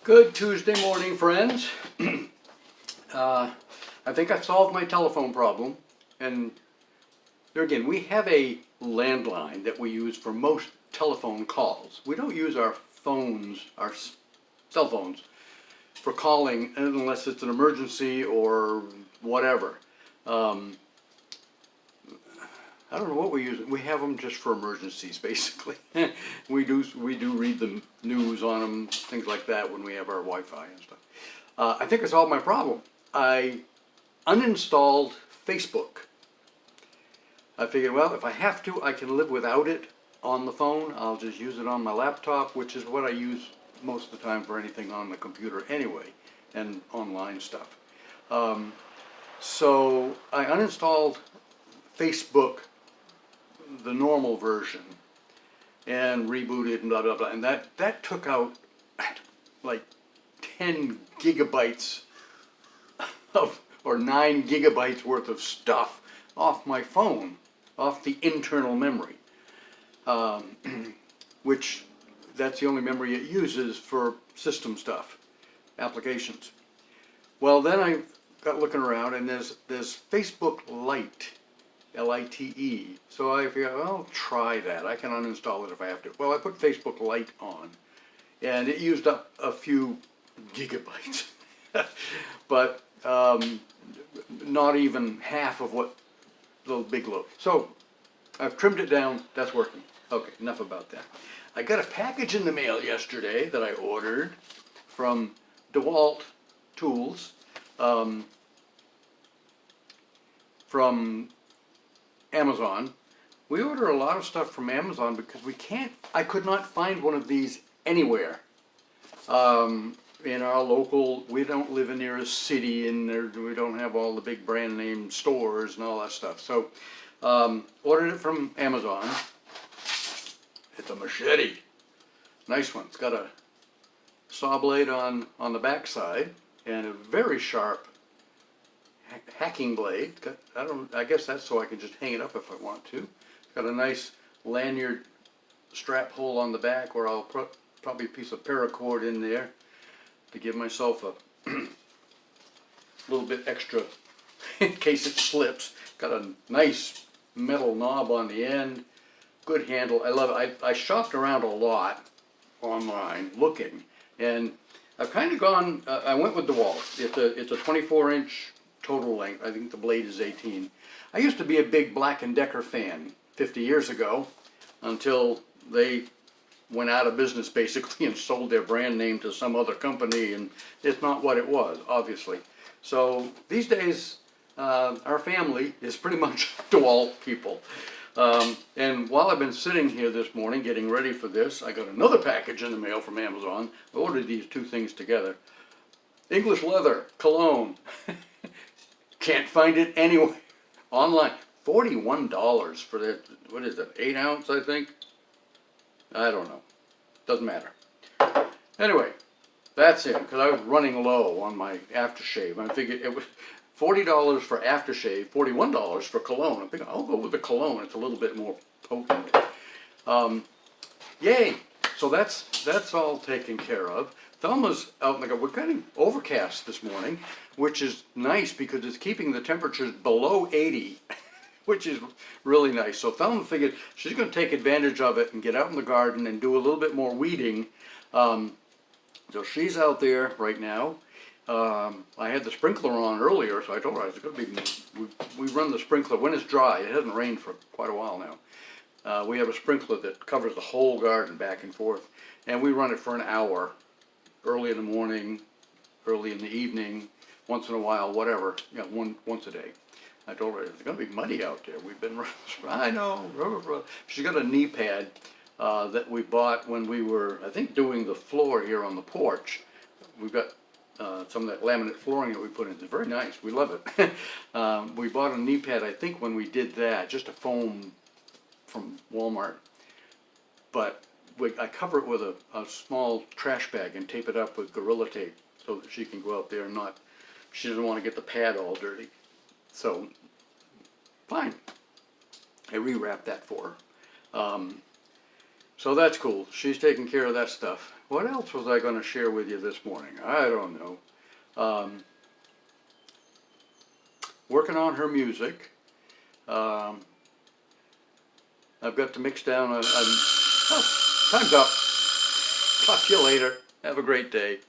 Good Tuesday morning, friends. I think I've solved my telephone problem. And there again, we have a landline that we use for most telephone calls. We don't use our phones, our cell phones, for calling unless it's an emergency or whatever. I don't know what we use. We have them just for emergencies, basically. we do read the news on them, things like that, when we have our Wi-Fi and stuff. I think I solved my problem. I uninstalled Facebook. I figured, well, if I have to, I can live without it on the phone. I'll just use it on my laptop, which is what I use most of the time for anything on the computer anyway, and online stuff. So I uninstalled Facebook, the normal version, and rebooted and blah blah blah, and that took out like 10 gigabytes of, or 9 gigabytes worth of stuff off my phone, off the internal memory, which that's the only memory it uses for system stuff, applications. Well, then I got looking around, and there's Facebook Lite, Lite. So I figured, well, I'll try that. I can uninstall it if I have to. Well, I put Facebook Lite on, and it used up a few gigabytes, but not even half of what the big load. So I've trimmed it down. That's working. Okay, enough about that. I got a package in the mail yesterday that I ordered from DeWalt Tools, from Amazon. We order a lot of stuff from Amazon because I could not find one of these anywhere. In our local, we don't live near a city, and we don't have all the big brand name stores and all that stuff. So, ordered it from Amazon. It's a machete. Nice one. It's got a saw blade on the back side and a very sharp hacking blade. I guess that's so I can just hang it up if I want to. It's got a nice lanyard strap hole on the back where I'll put probably a piece of paracord in there to give myself a little bit extra in case it slips. Got a nice metal knob on the end. Good handle. I love it. I shopped around a lot online looking, and I've kind of gone, I went with DeWalt. It's a 24-inch total length. I think the blade is 18. I used to be a big Black & Decker fan 50 years ago, until they went out of business basically and sold their brand name to some other company, and it's not what it was, obviously. So these days, our family is pretty much DeWalt people. And while I've been sitting here this morning getting ready for this, I got another package in the mail from Amazon. I ordered these two things together. English Leather Cologne. Can't find it anywhere online. $41 for that, what is it, 8 ounce, I think? I don't know. Doesn't matter. Anyway, that's it, because I was running low on my aftershave. I figured it was $40 for aftershave, $41 for cologne. I'm thinking, I'll go with the cologne. It's a little bit more potent. Yay! So that's all taken care of. Thelma's out, like, we're kind of overcast this morning, which is nice because it's keeping the temperatures below 80, which is really nice. So Thelma figured she's going to take advantage of it and get out in the garden and do a little bit more weeding. So she's out there right now. I had the sprinkler on earlier, so I told her I was going to be, we run the sprinkler when it's dry. It hasn't rained for quite a while now. We have a sprinkler that covers the whole garden back and forth, and we run it for an hour, early in the morning, early in the evening, once in a while, whatever, you know, once a day. I told her it's going to be muddy out there. We've been, I know. She's got a knee pad that we bought when we were, I think, doing the floor here on the porch. We've got some of that laminate flooring that we put in. It's very nice. We love it. We bought a knee pad, I think, when we did that, just a foam from Walmart. But I cover it with a small trash bag and tape it up with Gorilla Tape so that she can go out there and not, she doesn't want to get the pad all dirty. So, fine. I rewrapped that for her. So that's cool. She's taking care of that stuff. What else was I going to share with you this morning? I don't know. Working on her music. I've got to mix down oh, time's up. Talk to you later. Have a great day.